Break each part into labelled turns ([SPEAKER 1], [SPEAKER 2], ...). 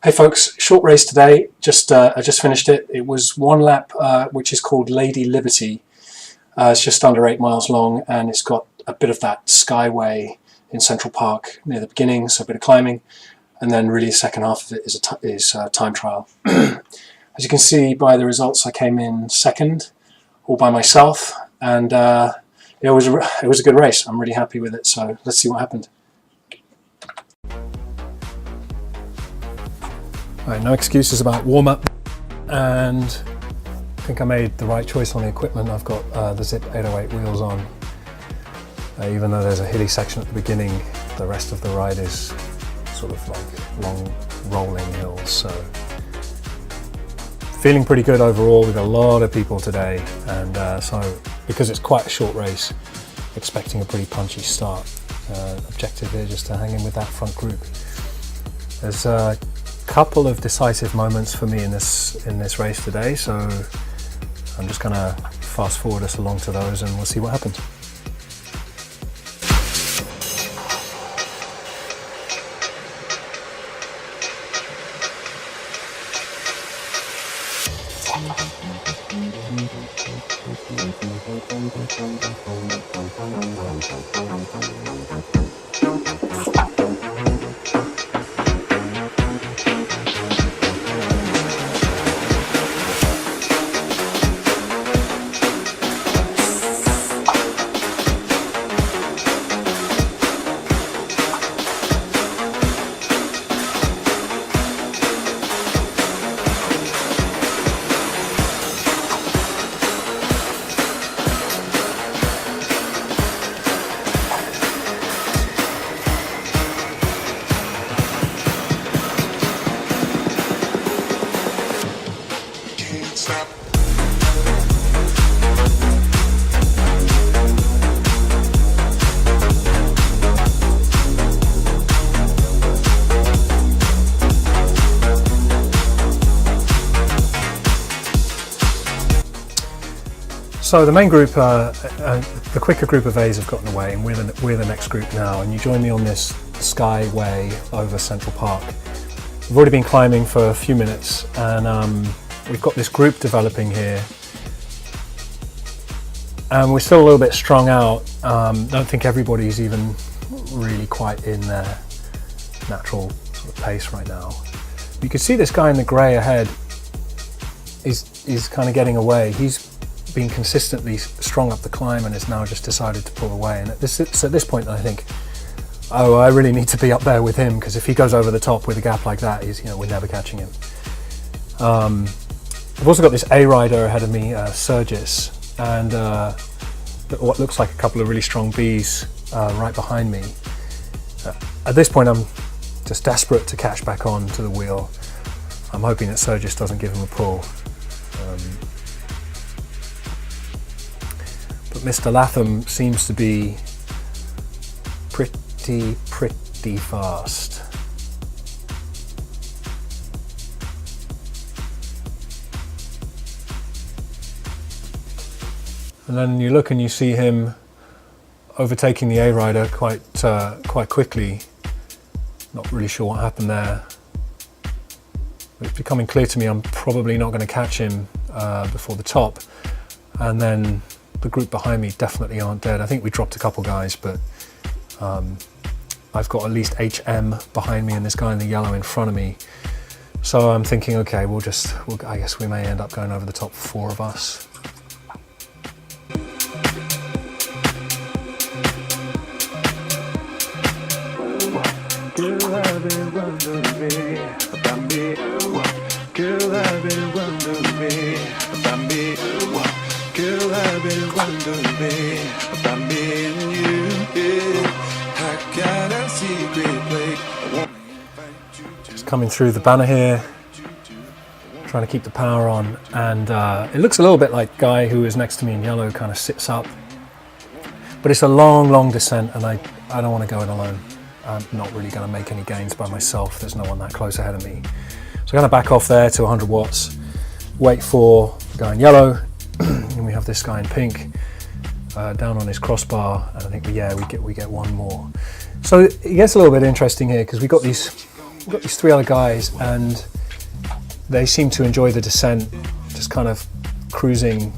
[SPEAKER 1] Hey folks, short race today. I just finished it. It was one lap, which is called Lady Liberty. It's just under 8 miles long, and it's got a bit of that skyway in Central Park near the beginning, so a bit of climbing, and then really the second half of it is a time trial. As you can see by the results, I came in second, all by myself, and it was a good race. I'm really happy with it. So let's see what happened. Right, no excuses about warm-up, and I think I made the right choice on the equipment. I've got the Zip 808 wheels on. Even though there's a hilly section at the beginning, the rest of the ride is sort of like long rolling hills. So feeling pretty good overall. We've got a lot of people today, and so because it's quite a short race, expecting a pretty punchy start. Objective here just to hang in with that front group. There's a couple of decisive moments for me in this race today, so I'm just going to fast forward us along to those and we'll see what happens. So the main group, the quicker group of A's have gotten away, and we're the next group now, and you join me on this skyway over Central Park. We've already been climbing for a few minutes, and we've got this group developing here, and we're still a little bit strung out. Don't think everybody's even really quite in their natural sort of pace right now. You can see this guy in the grey ahead is kind of getting away. He's been consistently strong up the climb and has now just decided to pull away, and it's at this point that I think, oh, I really need to be up there with him, because if he goes over the top with a gap like that, we're never catching him. I've also got this A rider ahead of me, Surgis, and what looks like a couple of really strong Bs right behind me. At this point I'm just desperate to catch back on to the wheel. I'm hoping that Surgis doesn't give him a pull. But Mr. Latham seems to be pretty fast. And then you look and you see him overtaking the A rider quite quickly. Not really sure what happened there. It's becoming clear to me I'm probably not going to catch him before the top, and then the group behind me definitely aren't dead. I think we dropped a couple guys, but I've got at least HM behind me and this guy in the yellow in front of me. So I'm thinking, okay, I guess we may end up going over the top 4 of us. Just coming through the banner here, trying to keep the power on, and it looks a little bit like the guy who is next to me in yellow kind of sits up, but it's a long descent, and I don't want to go it alone. I'm not really going to make any gains by myself. There's no one that close ahead of me, so I'm going to back off there to 100 watts, wait for the guy in yellow, and we have this guy in pink down on his crossbar, and I think we get one more. So it gets a little bit interesting here, because we got these we've got these 3 other guys, and they seem to enjoy the descent, just kind of cruising.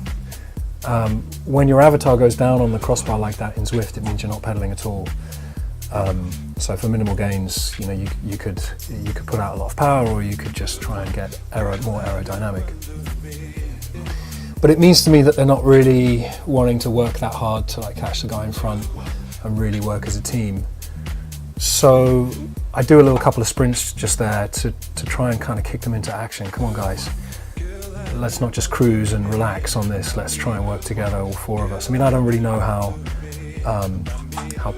[SPEAKER 1] When your avatar goes down on the crossbar like that in Zwift, it means you're not pedaling at all. So for minimal gains, you know, you could put out a lot of power, or you could just try and get more aerodynamic. But it means to me that they're not really wanting to work that hard to like catch the guy in front and really work as a team. So I do a couple of sprints just there to try and kind of kick them into action. Come on, guys. Let's not just cruise and relax on this. Let's try and work together, all 4 of us. I mean, I don't really know how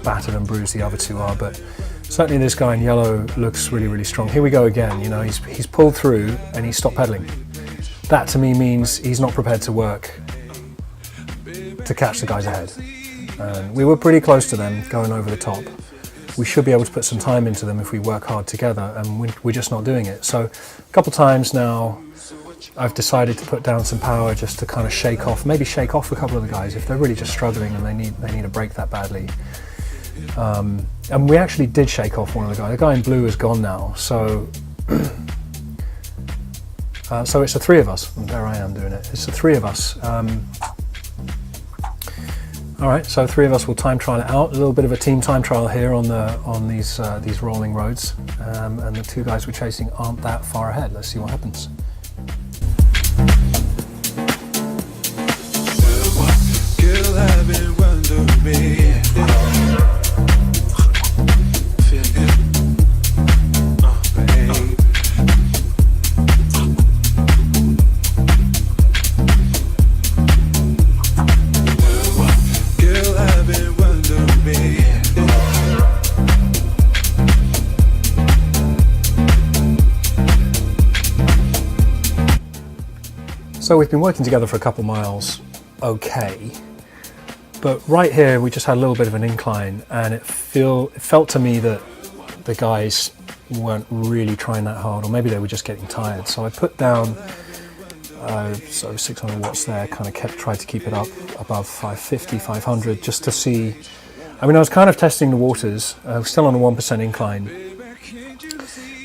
[SPEAKER 1] battered and bruised the other 2 are, but certainly this guy in yellow looks really, really strong. Here we go again. You know, he's pulled through and he's stopped pedaling. That to me means he's not prepared to work to catch the guys ahead. And we were pretty close to them going over the top. We should be able to put some time into them if we work hard together, and we're just not doing it. So a couple times now I've decided to put down some power just to kind of shake off a couple of the guys if they're really just struggling and they need a break that badly. And we actually did shake off one of the guys. The guy in blue is gone now, so so it's the 3 of us, and there I am doing it. It's the 3 of us. All right, so 3 of us will time trial it out. A little bit of a team time trial here on these rolling roads, and the 2 guys we're chasing aren't that far ahead. Let's see what happens. So we've been working together for a couple miles, okay, but right here we just had a little bit of an incline, and it felt to me that the guys weren't really trying that hard, or maybe they were just getting tired. So I put down 600 watts there, kind of tried to keep it up above 550, 500, just to see. I mean, I was kind of testing the waters. I was still on a 1% incline,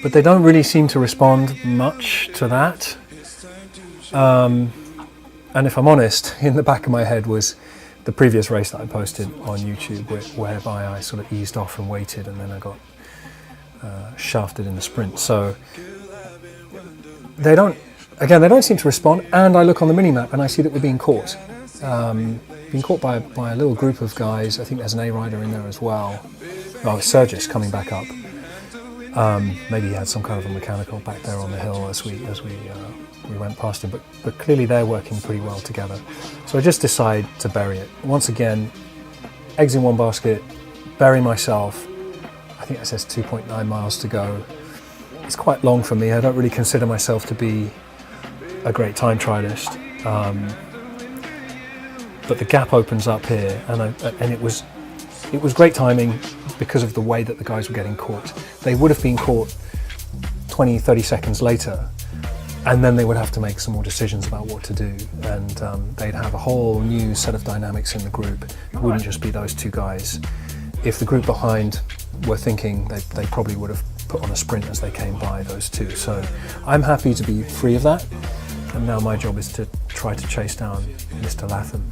[SPEAKER 1] but they don't really seem to respond much to that. And if I'm honest, in the back of my head was the previous race that I posted on YouTube, whereby I sort of eased off and waited, and then I got shafted in the sprint. So they don't seem to respond, and I look on the mini-map and I see that we're being caught. Being caught by a little group of guys. I think there's an A rider in there as well. Oh, it's Sergis coming back up. Maybe he had some kind of a mechanical back there on the hill as we went past him, but clearly they're working pretty well together. So I just decide to bury it. Once again, eggs in one basket, bury myself. I think that says 2.9 miles to go. It's quite long for me. I don't really consider myself to be a great time trialist. But the gap opens up here, and it was great timing because of the way that the guys were getting caught. They would have been caught 20-30 seconds later, and then they would have to make some more decisions about what to do, and they'd have a whole new set of dynamics in the group. It wouldn't just be those 2 guys. If the group behind were thinking, they probably would have put on a sprint as they came by, those 2. So I'm happy to be free of that, and now my job is to try to chase down Mr. Latham.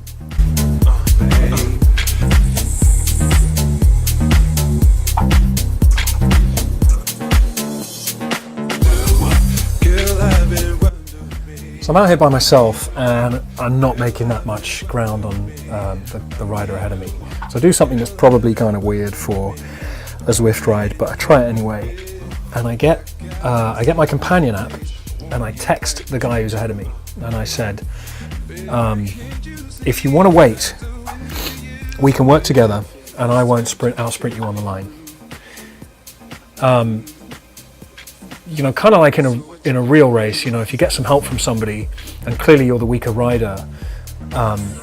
[SPEAKER 1] So I'm out here by myself, and I'm not making that much ground on the rider ahead of me. So I do something that's probably kind of weird for a Zwift ride, but I try it anyway. And I get my companion app, and I text the guy who's ahead of me, and I said, if you want to wait, we can work together, and I won't out-sprint you on the line. You know, kind of like in a real race, you know, if you get some help from somebody and clearly you're the weaker rider,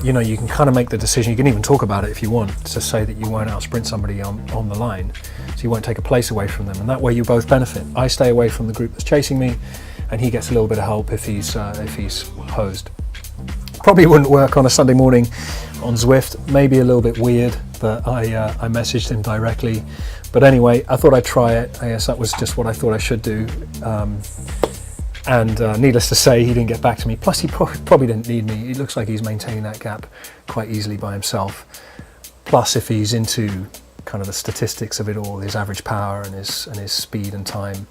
[SPEAKER 1] you know, you can kind of make the decision. You can even talk about it if you want, to say that you won't out-sprint somebody on the line, so you won't take a place away from them, and that way you both benefit. I stay away from the group that's chasing me, and he gets a little bit of help if he's hosed. probably wouldn't work on a Sunday morning on Zwift. Maybe a little bit weird, but I messaged him directly. But anyway, I thought I'd try it. I guess that was just what I thought I should do. And needless to say, he didn't get back to me. Plus, he probably didn't need me. It looks like he's maintaining that gap quite easily by himself. Plus, if he's into kind of the statistics of it all, his average power and his speed and time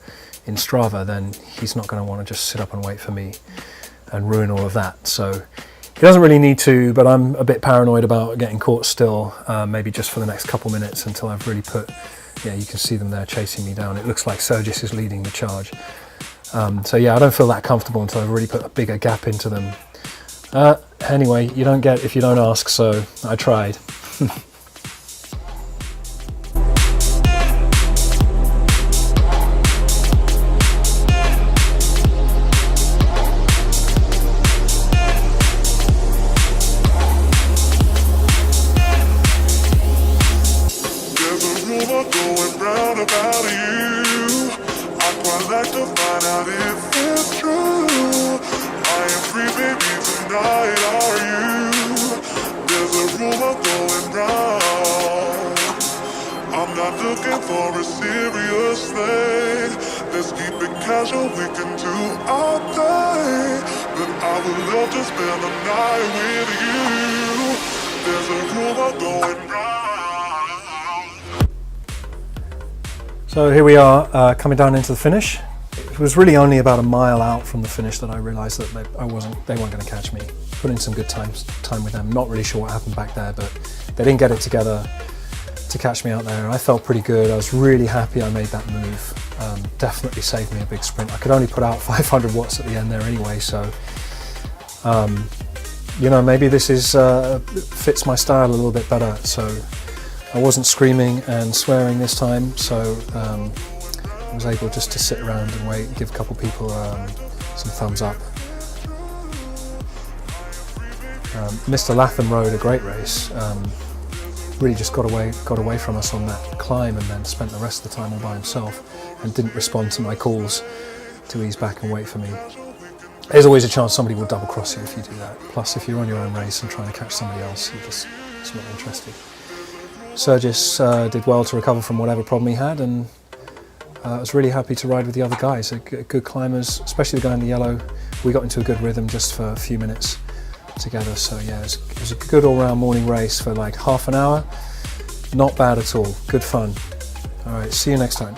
[SPEAKER 1] in Strava, then he's not going to want to just sit up and wait for me and ruin all of that. So he doesn't really need to, but I'm a bit paranoid about getting caught still, maybe just for the next couple minutes until I've really put, yeah, you can see them there chasing me down. It looks like Sergis is leading the charge. So yeah, I don't feel that comfortable until I've really put a bigger gap into them. Anyway, you don't get if you don't ask, so I tried. So here we are, coming down into the finish. It was really only about a mile out from the finish that I realised that they weren't going to catch me. Put in some good time with them. Not really sure what happened back there, but they didn't get it together to catch me out there. I felt pretty good. I was really happy I made that move. Definitely saved me a big sprint. I could only put out 500 watts at the end there anyway, so you know, maybe this is fits my style a little bit better. So I wasn't screaming and swearing this time, so I was able just to sit around and wait, give a couple people some thumbs up. Mr. Latham rode a great race. Really just got away from us on that climb and then spent the rest of the time all by himself and didn't respond to my calls to ease back and wait for me. There's always a chance somebody will double cross you if you do that. Plus, if you're on your own race and trying to catch somebody else, it's not interested. Sergis did well to recover from whatever problem he had, and I was really happy to ride with the other guys. Good climbers, especially the guy in the yellow. We got into a good rhythm just for a few minutes together. So yeah, it was a good all-round morning race for like half an hour. Not bad at all. Good fun. All right, see you next time.